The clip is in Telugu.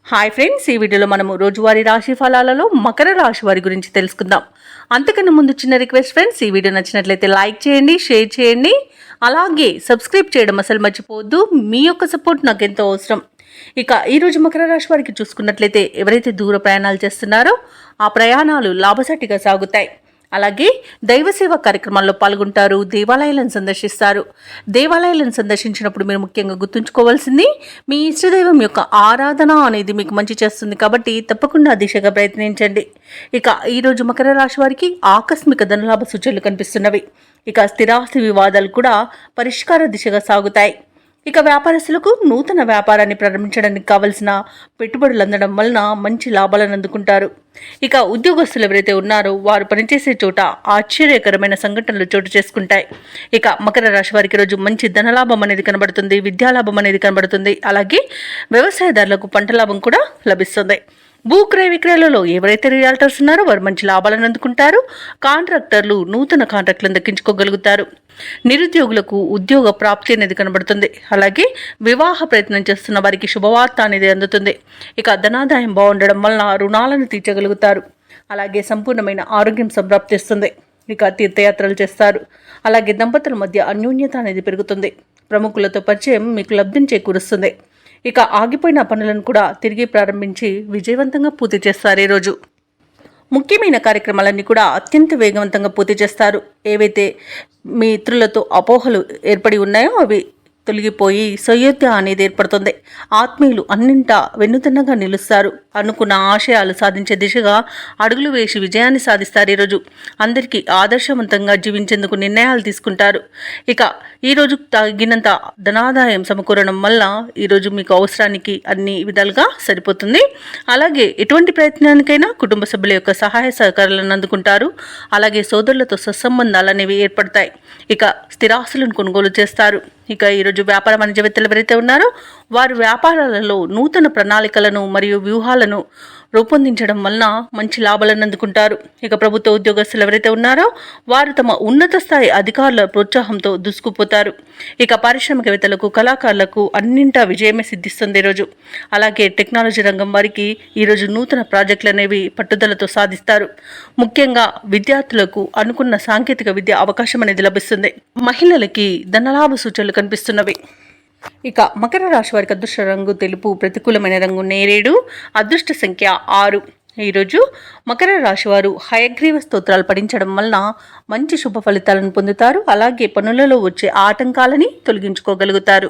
హాయ్ ఫ్రెండ్స్, ఈ వీడియోలో మనము రోజువారీ రాశి ఫలాలలో మకర రాశి వారి గురించి తెలుసుకుందాం. అంతకన్నా ముందు చిన్న రిక్వెస్ట్ ఫ్రెండ్స్, ఈ వీడియో నచ్చినట్లయితే లైక్ చేయండి, షేర్ చేయండి, అలాగే సబ్స్క్రైబ్ చేయడం అసలు మర్చిపోవద్దు. మీ యొక్క సపోర్ట్ నాకు ఎంతో అవసరం. ఇక ఈరోజు మకర రాశి వారికి చూసుకున్నట్లయితే ఎవరైతే దూర ప్రయాణాలు చేస్తున్నారో ఆ ప్రయాణాలు లాభసాటిగా సాగుతాయి. అలాగే దైవసేవ కార్యక్రమాల్లో పాల్గొంటారు, దేవాలయాలను సందర్శిస్తారు. దేవాలయాలను సందర్శించినప్పుడు మీరు ముఖ్యంగా గుర్తుంచుకోవాల్సింది మీ ఇష్టదైవం యొక్క ఆరాధన అనేది మీకు మంచి చేస్తుంది కాబట్టి తప్పకుండా దిశగా ప్రయత్నించండి. ఇక ఈరోజు మకర రాశి వారికి ఆకస్మిక ధనలాభ సూచనలు కనిపిస్తున్నవి. ఇక స్థిరాస్తి వివాదాలు కూడా పరిష్కార దిశగా సాగుతాయి. ఇక వ్యాపారస్తులకు నూతన వ్యాపారాన్ని ప్రారంభించడానికి కావలసిన పెట్టుబడులు అందడం వలన మంచి లాభాలను అందుకుంటారు. ఇక ఉద్యోగస్తులు ఎవరైతే ఉన్నారో వారు పనిచేసే చోట ఆశ్చర్యకరమైన సంఘటనలు చోటు చేసుకుంటాయి. ఇక మకర రాశి వారికి రోజు మంచి ధనలాభం అనేది కనబడుతుంది, విద్యాలాభం అనేది కనబడుతుంది. అలాగే వ్యవసాయదారులకు పంట లాభం కూడా లభిస్తుంది. భూక్రయ విక్రయాలలో ఎవరైతే రియాల్టర్స్ ఉన్నారో వారు మంచి లాభాలను అందుకుంటారు. కాంట్రాక్టర్లు నూతన కాంట్రాక్టులను దక్కించుకోగలుగుతారు. నిరుద్యోగులకు ఉద్యోగ ప్రాప్తి అనేది కనబడుతుంది. అలాగే వివాహ ప్రయత్నం చేస్తున్న వారికి శుభవార్త అనేది అందుతుంది. ఇక ధనాదాయం బాగుండడం వలన రుణాలను తీర్చగలుగుతారు. అలాగే సంపూర్ణమైన ఆరోగ్యం సంప్రాప్తిస్తుంది. ఇక తీర్థయాత్రలు చేస్తారు. అలాగే దంపతుల మధ్య అన్యోన్యత అనేది పెరుగుతుంది. ప్రముఖులతో పరిచయం మీకు లబ్ధిని చేకూరుస్తుంది. ఇక ఆగిపోయిన పనులను కూడా తిరిగి ప్రారంభించి విజయవంతంగా పూర్తి చేస్తారు. ఈరోజు ముఖ్యమైన కార్యక్రమాలన్నీ కూడా అత్యంత వేగవంతంగా పూర్తి చేస్తారు. ఏవైతే మీ ఇతరులతో అపోహలు ఏర్పడి ఉన్నాయో అవి తొలగిపోయి సయోధ్య అనేది ఏర్పడుతుంది. ఆత్మీయులు అన్నింటా వెన్నుదన్నగా నిలుస్తారు. అనుకున్న ఆశయాలు సాధించే దిశగా అడుగులు వేసి విజయాన్ని సాధిస్తారు. ఈరోజు అందరికీ ఆదర్శవంతంగా జీవించేందుకు నిర్ణయాలు తీసుకుంటారు. ఇక ఈరోజు తగినంత ధనాదాయం సమకూరడం వల్ల ఈరోజు మీకు అవసరానికి అన్ని విధాలుగా సరిపోతుంది. అలాగే ఎటువంటి ప్రయత్నానికైనా కుటుంబ సభ్యుల యొక్క సహాయ సహకారాలను అందుకుంటారు. అలాగే సోదరులతో సత్సంబంధాలు అనేవి ఏర్పడతాయి. ఇక స్థిరాస్తులను కొనుగోలు చేస్తారు. ఇక ఈరోజు వ్యాపార వాణిజ్యవేత్తలు ఎవరైతే ఉన్నారో వారు వ్యాపారాలలో నూతన ప్రణాళికలను మరియు వ్యూహాలను రూపొందించడం వలన మంచి లాభాలను అందుకుంటారు. ఇక ప్రభుత్వ ఉద్యోగస్తులు ఎవరైతే ఉన్నారో వారు తమ ఉన్నత స్థాయి అధికారుల ప్రోత్సాహంతో దూసుకుపోతారు. ఇక పారిశ్రామికవేత్తలకు, కళాకారులకు అన్నింటా విజయమే సిద్ధిస్తుంది ఈరోజు. అలాగే టెక్నాలజీ రంగం వారికి ఈరోజు నూతన ప్రాజెక్టులు అనేవి పట్టుదలతో సాధిస్తారు. ముఖ్యంగా విద్యార్థులకు అనుకున్న సాంకేతిక విద్య అవకాశం అనేది లభిస్తుంది. మహిళలకి ధనలాభ సూచనలు కనిపిస్తున్నవి. ఇక మకర రాశి వారికి అదృష్ట రంగు తెలుపు, ప్రతికూలమైన రంగు నేరేడు, అదృష్ట సంఖ్య 6. ఈరోజు మకర రాశి వారు హయగ్రీవ స్తోత్రాలు పఠించడం వలన మంచి శుభ ఫలితాలను పొందుతారు. అలాగే పనులలో వచ్చే ఆటంకాలని తొలగించుకోగలుగుతారు.